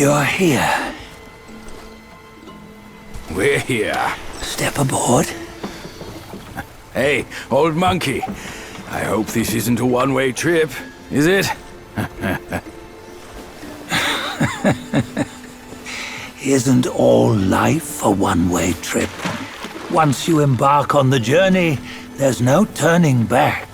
You're here. We're here. Step aboard. Hey, old monkey. I hope this isn't a one-way trip, is it? Isn't all life a one-way trip? Once you embark on the journey, there's no turning back.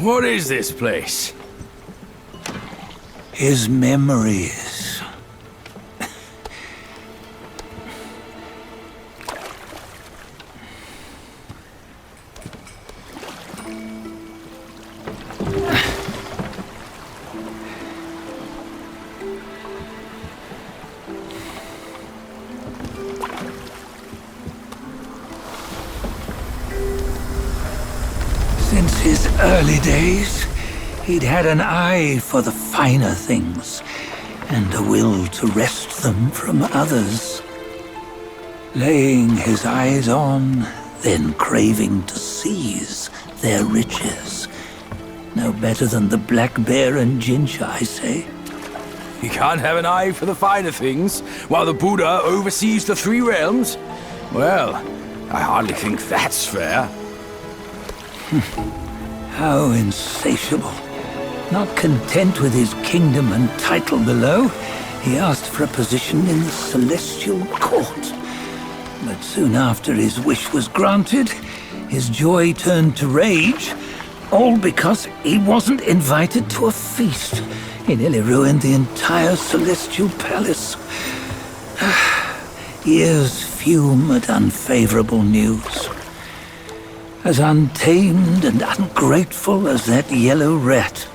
What is this place? His memories. Since his early days, he'd had an eye for the finer things, and a will to wrest them from others. Laying his eyes on, then craving to seize their riches. No better than the black bear and ginger, I say. You can't have an eye for the finer things, while the Buddha oversees the three realms? Well, I hardly think that's fair. How insatiable. Not content with his kingdom and title below, he asked for a position in the celestial court. But soon after his wish was granted, his joy turned to rage, all because he wasn't invited to a feast. He nearly ruined the entire celestial palace. Ears fume at unfavorable news. As untamed and ungrateful as that yellow rat.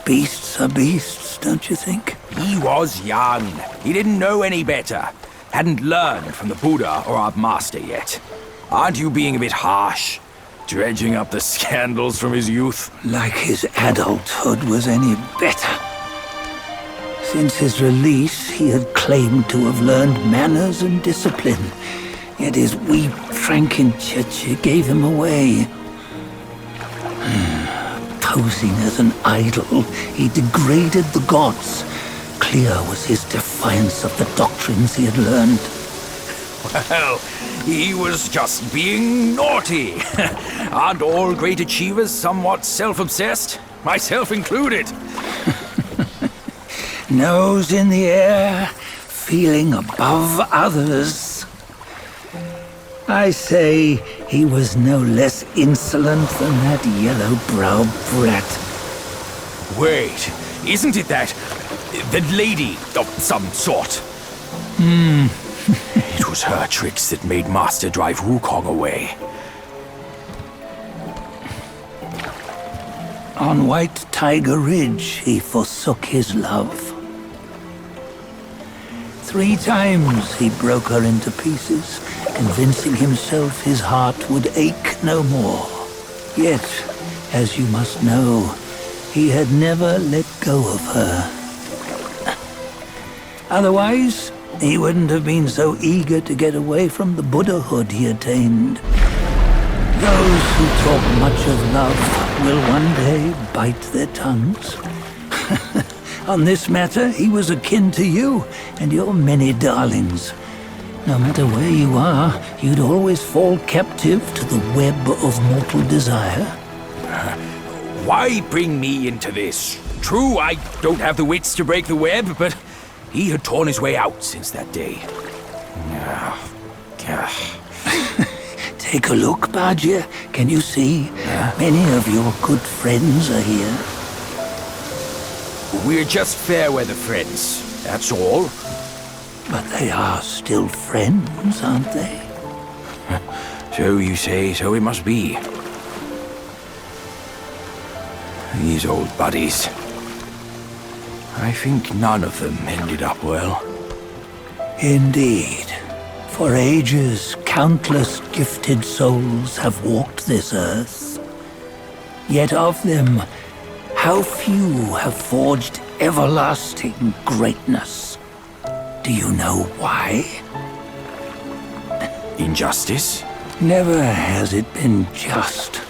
Beasts are beasts, don't you think? He was young. He didn't know any better. Hadn't learned from the Buddha or our master yet. Aren't you being a bit harsh? Dredging up the scandals from his youth? Like his adulthood was any better. Since his release, he had claimed to have learned manners and discipline. Yet his weak Frankenchurch gave him away. Posing as an idol, he degraded the gods. Clear was his defiance of the doctrines he had learned. Well, he was just being naughty. Aren't all great achievers somewhat self-obsessed? Myself included. Nose in the air, feeling above others. I say he was no less insolent than that yellow-browed brat. Wait, isn't it that lady of some sort? It was her tricks that made Master drive Wukong away. On White Tiger Ridge, he forsook his love. 3 times he broke her into pieces, convincing himself his heart would ache no more. Yet, as you must know, he had never let go of her. Otherwise, he wouldn't have been so eager to get away from the Buddhahood he attained. Those who talk much of love will one day bite their tongues. On this matter, he was akin to you and your many darlings. No matter where you are, you'd always fall captive to the web of mortal desire. Why bring me into this? True, I don't have the wits to break the web, but he had torn his way out since that day. Take a look, Bajia. Can you see? Many of your good friends are here. We're just fair-weather friends, that's all. But they are still friends, aren't they? So you say, so it must be. These old buddies. I think none of them ended up well. Indeed. For ages, countless gifted souls have walked this earth. Yet of them, how few have forged everlasting greatness? Do you know why? Injustice? Never has it been just.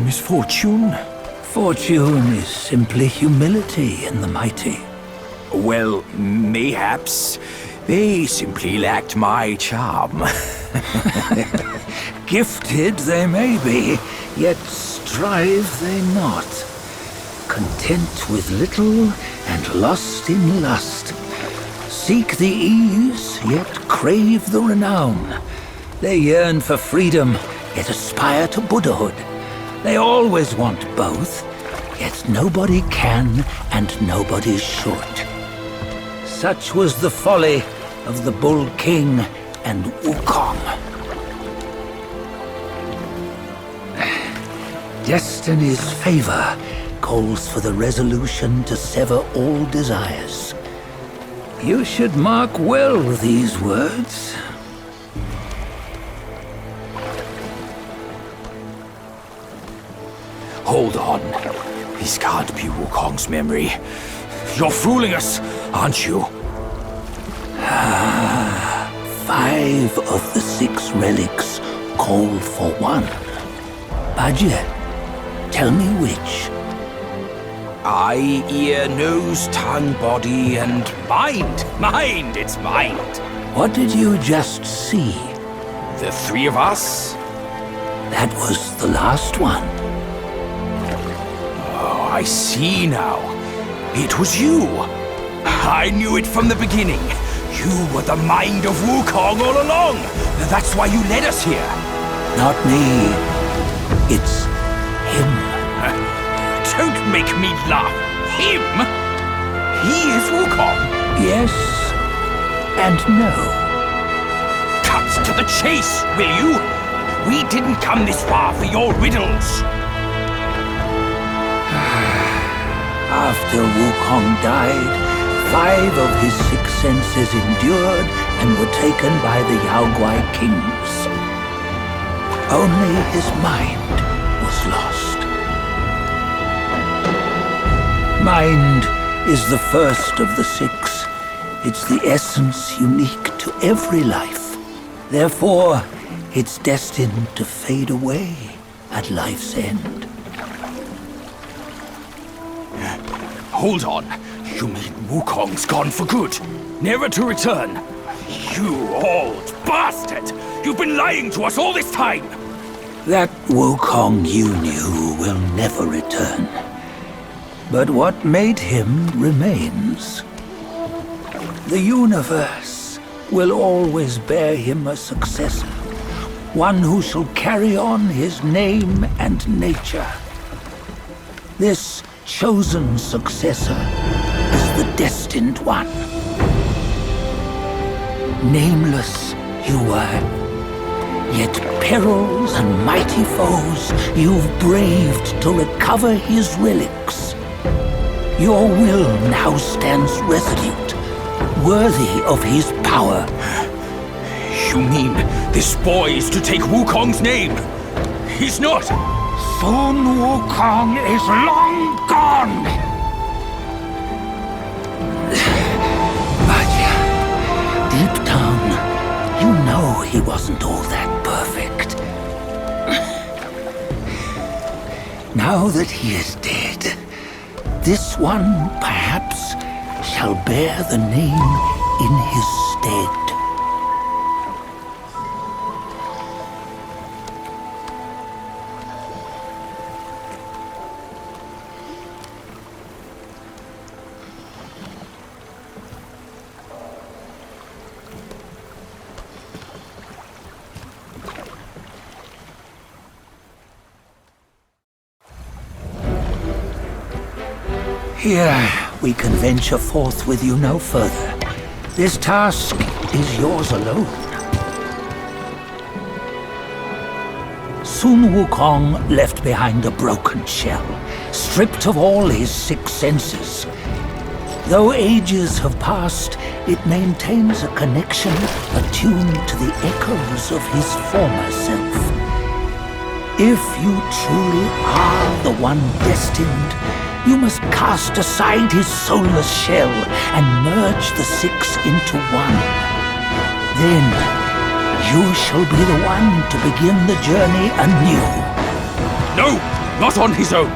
Misfortune? Fortune is simply humility in the mighty. Well, mayhaps they simply lacked my charm. Gifted they may be, yet strive they not. Content with little and lost in lust. Seek the ease, yet crave the renown. They yearn for freedom, yet aspire to Buddhahood. They always want both, yet nobody can and nobody should. Such was the folly of the Bull King and Wukong. Destiny's favor calls for the resolution to sever all desires. You should mark well these words. Hold on. This can't be Wukong's memory. You're fooling us, aren't you? 5 of the 6 relics call for one. Bajie, tell me which. Eye, ear, nose, tongue, body, and mind. Mind, it's mind. What did you just see? The 3 of us? That was the last one. Oh, I see now. It was you. I knew it from the beginning. You were the mind of Wukong all along. That's why you led us here. Not me. It's him. Don't make me laugh. Him? He is Wukong. Yes and no. Cut to the chase, will you? We didn't come this far for your riddles. After Wukong died, 5 of his 6 senses endured and were taken by the Yaoguai kings. Only his mind was lost. Mind is the first of the 6. It's the essence unique to every life. Therefore, it's destined to fade away at life's end. Hold on. You mean Wukong's gone for good? Never to return? You old bastard! You've been lying to us all this time! That Wukong you knew will never return. But what made him remains. The universe will always bear him a successor. One who shall carry on his name and nature. This chosen successor is the Destined One. Nameless you were, yet perils and mighty foes you've braved to recover his relics. Your will now stands resolute, worthy of his power. You mean this boy is to take Wukong's name? He's not! Sun Wukong is long gone! But deep down, you know he wasn't all that perfect. Now that he is dead, this one perhaps shall bear the name in his stead. Here, we can venture forth with you no further. This task is yours alone. Sun Wukong left behind a broken shell, stripped of all his 6 senses. Though ages have passed, it maintains a connection attuned to the echoes of his former self. If you truly are the one destined, you must cast aside his soulless shell and merge the 6 into one. Then You shall be the one to begin the journey anew. No, not on his own.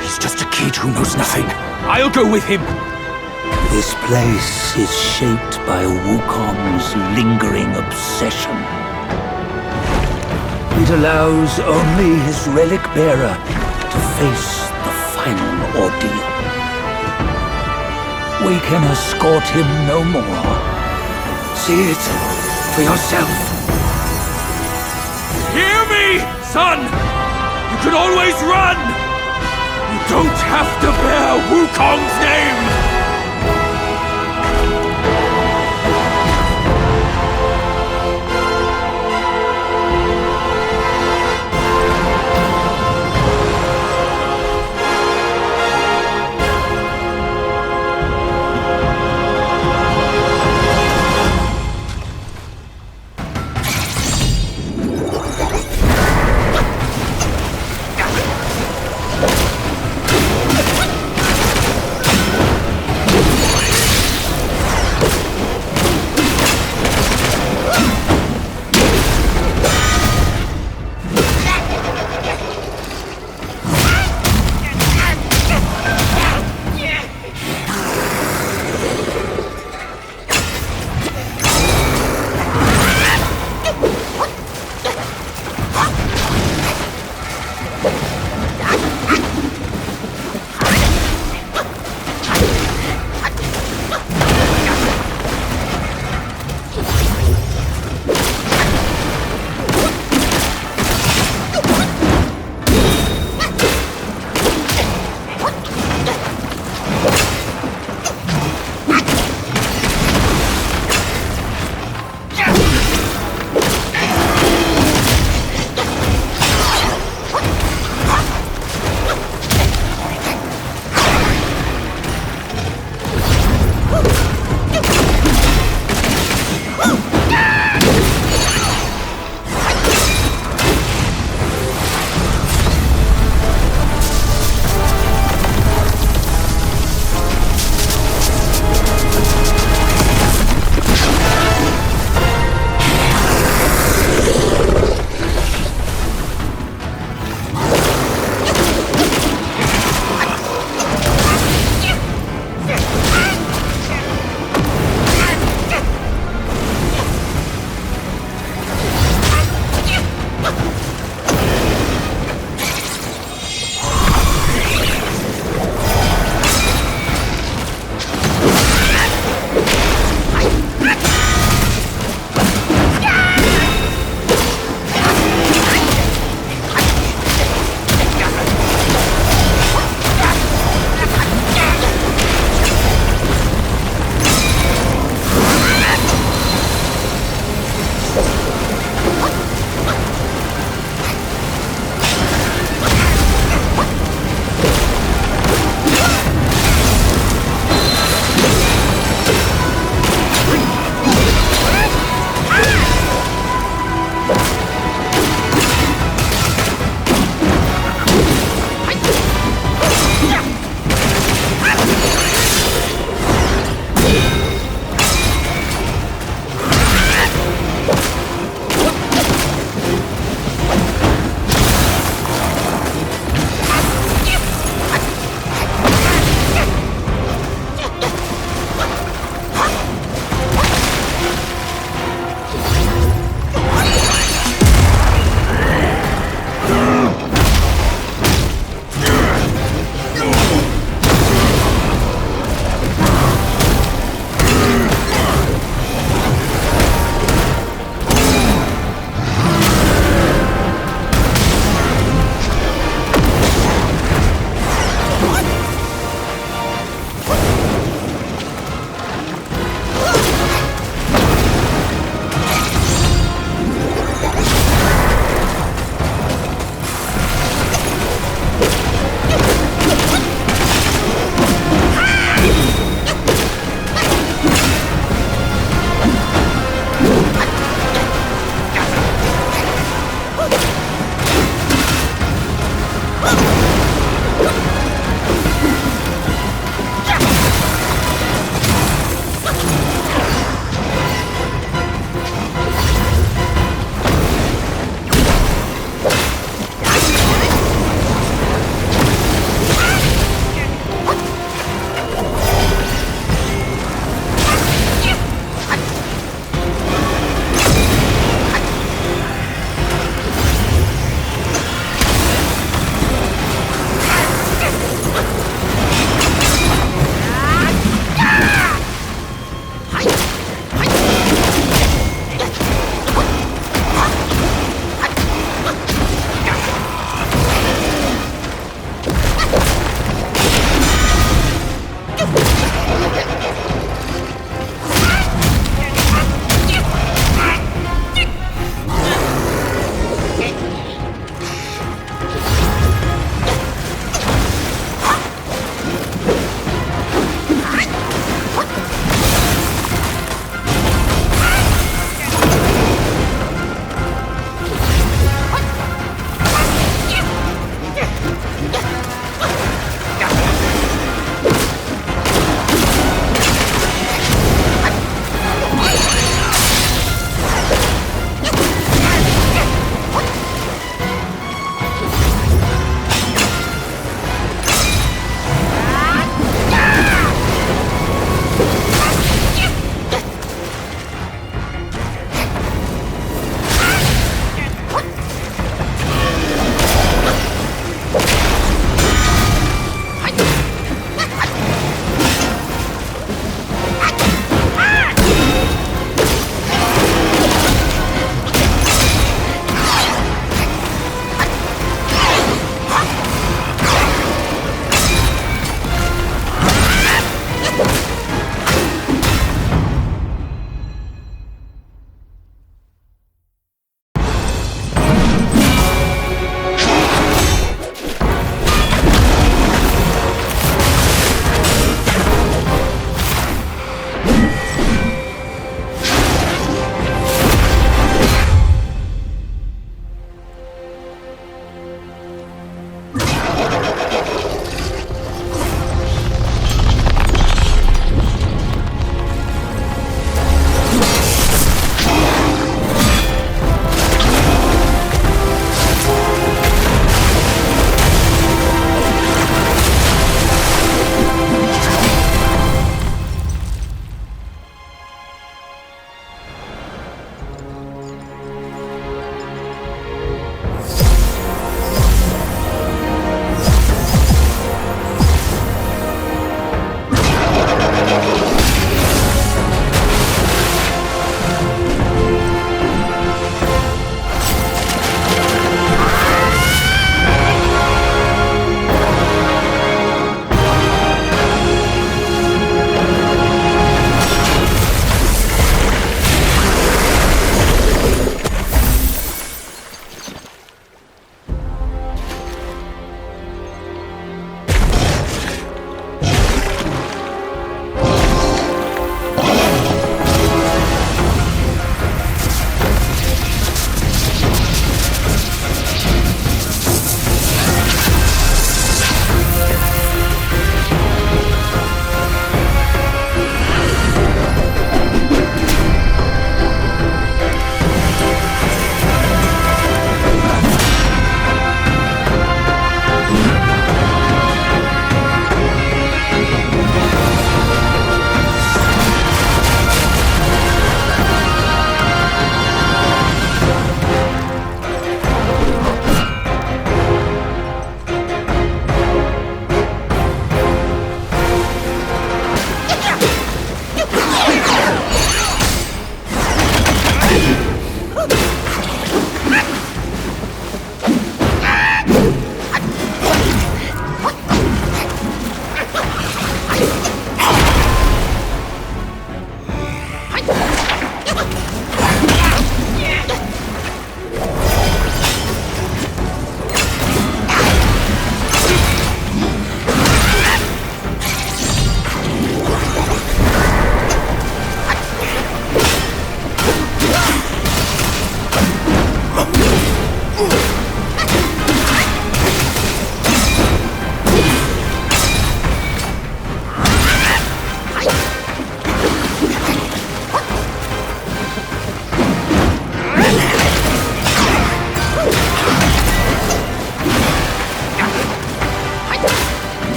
He's just a kid who knows nothing. I'll go with him. This place is shaped by Wukong's lingering obsession. It allows only his relic bearer to face the final ordeal. We can escort him no more. See it for yourself. Hear me, son! You can always run! You don't have to bear Wukong's name!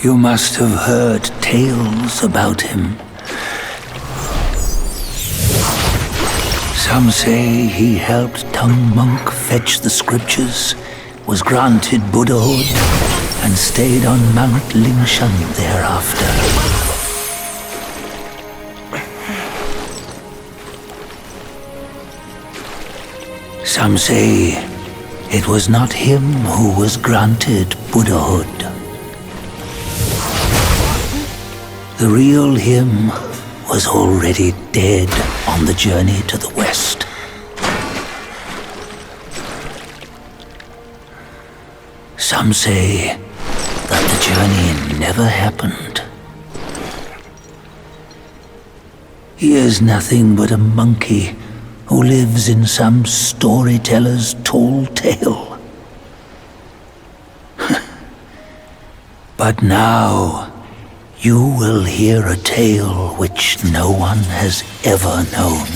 You must have heard tales about him. Some say he helped Tung Monk fetch the scriptures, was granted Buddhahood, and stayed on Mount Lingshan thereafter. Some say it was not him who was granted Buddhahood. The real him was already dead on the journey to the west. Some say that the journey never happened. He is nothing but a monkey who lives in some storyteller's tall tale. But now, you will hear a tale which no one has ever known.